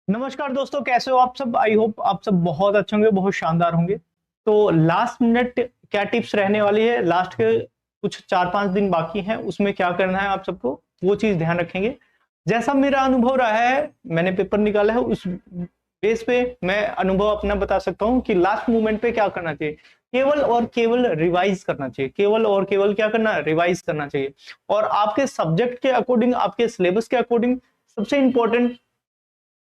नमस्कार दोस्तों, कैसे हो आप सब। आई होप आप सब बहुत अच्छे होंगे, बहुत शानदार होंगे। तो लास्ट मिनट क्या टिप्स रहने वाली है, लास्ट के कुछ 4-5 दिन बाकी हैं, उसमें क्या करना है आप सबको, वो चीज ध्यान रखेंगे। जैसा मेरा अनुभव रहा है, मैंने पेपर निकाला है, उस बेस पे मैं अनुभव अपना बता सकता हूँ कि लास्ट मोमेंट पे क्या करना चाहिए। केवल और केवल रिवाइज करना चाहिए, केवल और केवल क्या करना, रिवाइज करना चाहिए। और आपके सब्जेक्ट के अकॉर्डिंग, आपके सिलेबस के अकॉर्डिंग सबसे इंपॉर्टेंट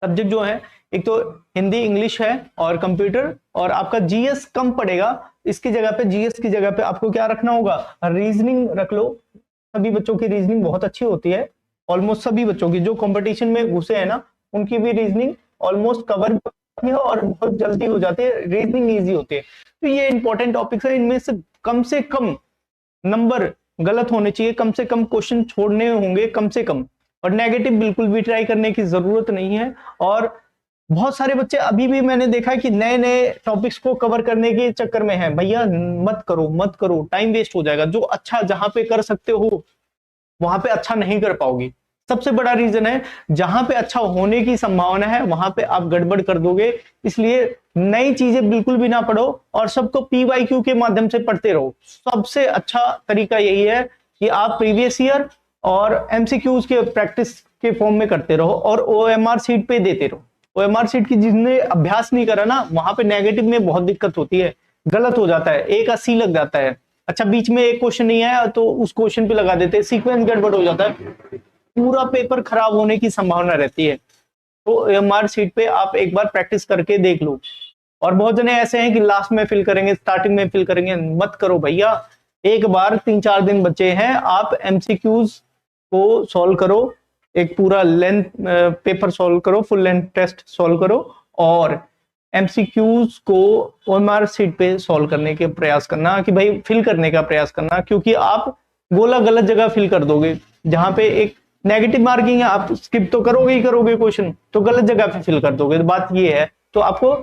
सब्जेक्ट जो है, एक तो हिंदी इंग्लिश है और कंप्यूटर, और आपका जीएस कम पड़ेगा। इसकी जगह पे, जीएस की जगह पे आपको क्या रखना होगा, रीजनिंग रख लो। सभी बच्चों की रीजनिंग बहुत अच्छी होती है। ऑलमोस्ट सभी बच्चों की जो कंपटीशन में घुसे हैं ना, उनकी भी रीजनिंग ऑलमोस्ट कवर होती है और बहुत जल्दी हो जाती है, रीजनिंग इजी होती है। तो ये इंपॉर्टेंट टॉपिक्स है, इनमें से कम नंबर गलत होने चाहिए, कम से कम क्वेश्चन छोड़ने होंगे, कम से कम। और नेगेटिव बिल्कुल भी ट्राई करने की जरूरत नहीं है। और बहुत सारे बच्चे अभी भी मैंने देखा है कि नए नए टॉपिक्स को कवर करने के चक्कर में है। भैया मत करो, मत करो, टाइम वेस्ट हो जाएगा। जो अच्छा जहां पे कर सकते हो वहां पे अच्छा नहीं कर पाओगी। सबसे बड़ा रीजन है, जहां पे अच्छा होने की संभावना है वहां पे आप गड़बड़ कर दोगे। इसलिए नई चीजें बिल्कुल भी ना पढ़ो और सबको पीवाईक्यू के माध्यम से पढ़ते रहो। सबसे अच्छा तरीका यही है कि आप प्रीवियस ईयर और एमसीक्यूज के प्रैक्टिस के फॉर्म में करते रहो और ओएमआर सीट पे देते रहो। ओएमआर सीट की जिसने अभ्यास नहीं करा ना, वहां पे नेगेटिव में बहुत दिक्कत होती है, गलत हो जाता है, 180 लग जाता है। अच्छा, बीच में एक क्वेश्चन नहीं आया तो उस क्वेश्चन पे लगा देते हैं, सीक्वेंस गड़बड़ हो जाता है, पूरा पेपर खराब होने की संभावना रहती है। तो एमआर सीट पे आप एक बार प्रैक्टिस करके देख लो। और बहुत जने ऐसे हैं कि लास्ट में फिल करेंगे, स्टार्टिंग में फिल करेंगे। मत करो भैया, एक बार 3-4 दिन बचे हैं, आप एमसीक्यूज को सॉल्व करो, एक पूरा लेंथ पेपर सॉल्व करो, फुल लेंथ टेस्ट सॉल्व करो, और एमसीक्यूज को ओएमआर सीट पे सॉल्व करने के प्रयास करना, कि भाई फिल करने का प्रयास करना। क्योंकि आप गोला गलत जगह फिल कर दोगे, जहां पे एक नेगेटिव मार्किंग है, आप स्किप तो करोगे ही करोगे क्वेश्चन, तो गलत जगह पे फिल कर दोगे। बात ये है, तो आपको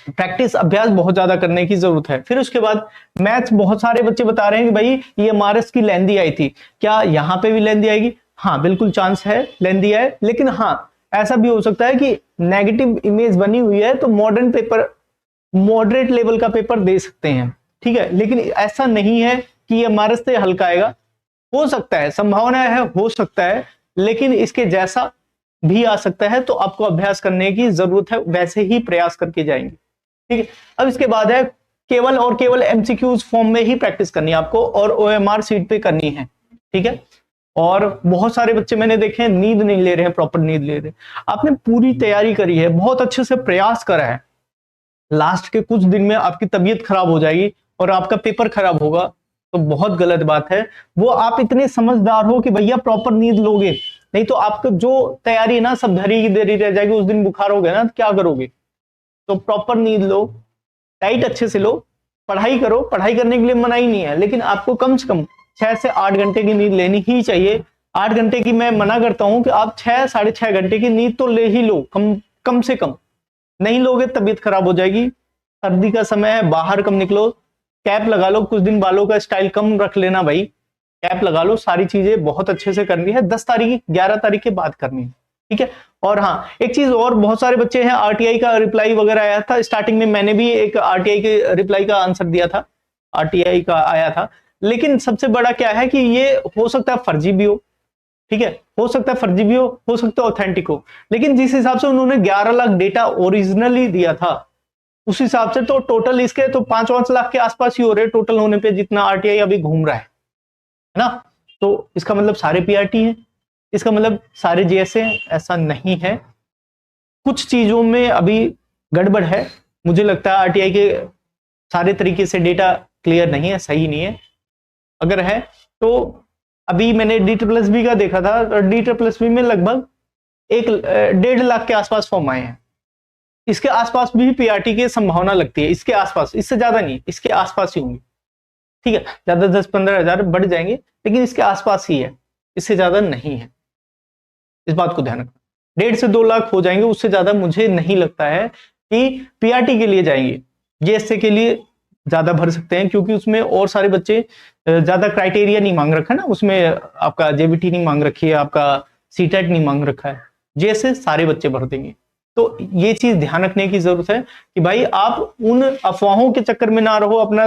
प्रैक्टिस, अभ्यास बहुत ज्यादा करने की जरूरत है। फिर उसके बाद मैथ्स, बहुत सारे बच्चे बता रहे हैं कि भाई ये एमआरएस की लेंदी आई थी, क्या यहाँ पे भी लेंदी आएगी? हाँ, बिल्कुल चांस है लेंदी आए, लेकिन हाँ, ऐसा भी हो सकता है कि नेगेटिव इमेज बनी हुई है तो मॉडर्न पेपर, मॉडरेट लेवल का पेपर दे सकते हैं। ठीक है, लेकिन ऐसा नहीं है कि ये एमआरएस से हल्का आएगा। हो सकता है, संभावना है, हो सकता है, लेकिन इसके जैसा भी आ सकता है। तो आपको अभ्यास करने की जरूरत है, वैसे ही प्रयास करके जाएंगे। ठीक है, अब इसके बाद है, केवल और केवल एमसीक्यूज फॉर्म में ही प्रैक्टिस करनी है आपको और ओएमआर सीट पे करनी है। ठीक है, और बहुत सारे बच्चे मैंने देखे हैं नींद नहीं ले रहे हैं, प्रॉपर नींद ले रहे हैं। आपने पूरी तैयारी करी है, बहुत अच्छे से प्रयास करा है, लास्ट के कुछ दिन में आपकी तबीयत खराब हो जाएगी और आपका पेपर खराब होगा, तो बहुत गलत बात है। वो आप इतने समझदार हो कि भैया प्रॉपर नींद लोगे, नहीं तो आपका जो तैयारी है ना, सब धरी की धरी रह जाएगी। उस दिन बुखार हो गया ना, तो क्या करोगे? तो प्रॉपर नींद लो, डाइट अच्छे से लो, पढ़ाई करो। पढ़ाई करने के लिए मना ही नहीं है, लेकिन आपको कम से कम 6 से 8 घंटे की नींद लेनी ही चाहिए। 8 घंटे की मैं मना करता हूं कि आप 6-6.5 घंटे की नींद तो ले ही लो, कम से कम। नहीं लोगे तबीयत खराब हो जाएगी। सर्दी का समय है, बाहर कम निकलो, कैप लगा लो, कुछ दिन बालों का स्टाइल कम रख लेना भाई, कैप लगा लो। सारी चीजें बहुत अच्छे से करनी है, 10 तारीख 11 तारीख के बाद करनी है। ठीक है, और हाँ, एक चीज और, बहुत सारे बच्चे हैं, आरटीआई का रिप्लाई वगैरह आया था स्टार्टिंग में, मैंने भी एक आरटीआई के रिप्लाई का आंसर दिया था, आरटीआई का आया था। लेकिन सबसे बड़ा क्या है कि ये हो सकता है फर्जी भी हो। ठीक है, हो सकता है फर्जी भी हो सकता है ऑथेंटिक हो। लेकिन जिस हिसाब से उन्होंने 11 लाख डेटा ओरिजिनली दिया था, उस हिसाब से तो टोटल इसके तो 5-5 लाख के आसपास ही हो रहे टोटल होने पे, जितना आरटीआई अभी घूम रहा है ना। तो इसका मतलब सारे पीआरटी हैं, इसका मतलब सारे जेएसए हैं, ऐसा नहीं है। कुछ चीजों में अभी गड़बड़ है। मुझे लगता है आरटीआई के सारे तरीके से डेटा क्लियर नहीं है, सही नहीं है। अगर है तो अभी मैंने डी ट्रिपल एस बी का देखा था, और डी ट्रिपल एस बी में लगभग 1.5 लाख के आसपास फॉर्म आए हैं। इसके आसपास भी पीआरटी की संभावना लगती है, इसके आसपास, इससे ज्यादा नहीं, इसके आसपास ही होंगे। ठीक है, ज्यादा 10-15 हजार बढ़ जाएंगे, लेकिन इसके आसपास ही है, इससे ज्यादा नहीं है। इस बात को ध्यान रखना। 1.5 से 2 लाख हो जाएंगे, उससे ज्यादा मुझे नहीं लगता है कि पीआरटी के लिए जाएंगे। जेएसए के लिए ज्यादा भर सकते हैं, क्योंकि उसमें और सारे बच्चे, ज्यादा क्राइटेरिया नहीं मांग रखा है ना उसमें, आपका जेबीटी नहीं मांग रखी है, आपका सीटेट नहीं मांग रखा है। जेएसए सारे बच्चे भर देंगे। तो ये चीज ध्यान रखने की जरूरत है कि भाई आप उन अफवाहों के चक्कर में ना रहो, अपना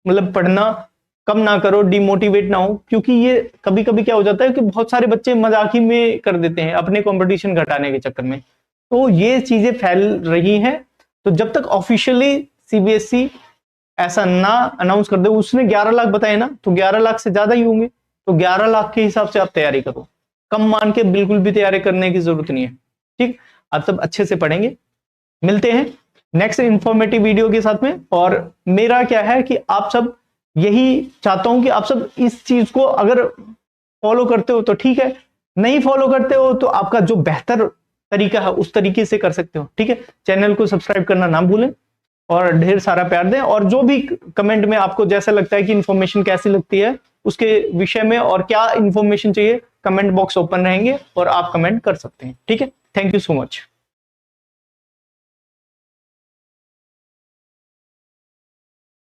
मतलब पढ़ना कम ना करो, डिमोटिवेट ना हो, क्योंकि ये कभी कभी क्या हो जाता है कि बहुत सारे बच्चे मजाकी में कर देते हैं अपने कंपटीशन घटाने के चक्कर में। तो ये चीजें फैल रही हैं। तो जब तक ऑफिशियली सीबीएसई ऐसा ना अनाउंस कर दे, उसने 11 लाख बताए ना, तो 11 लाख से ज्यादा ही होंगे, तो 11 लाख के हिसाब से आप तैयारी करो, कम मान के बिल्कुल भी तैयारी करने की जरूरत नहीं है। ठीक, आप सब अच्छे से पढ़ेंगे। मिलते हैं नेक्स्ट इंफॉर्मेटिव वीडियो के साथ में। और मेरा क्या है कि आप सब, यही चाहता हूं कि आप सब इस चीज को अगर फॉलो करते हो तो ठीक है, नहीं फॉलो करते हो तो आपका जो बेहतर तरीका है उस तरीके से कर सकते हो। ठीक है, चैनल को सब्सक्राइब करना ना भूलें और ढेर सारा प्यार दें। और जो भी कमेंट में आपको जैसा लगता है कि इंफॉर्मेशन कैसी लगती है उसके विषय में और क्या इंफॉर्मेशन चाहिए, कमेंट बॉक्स ओपन रहेंगे और आप कमेंट कर सकते हैं। ठीक है, थैंक यू सो मच।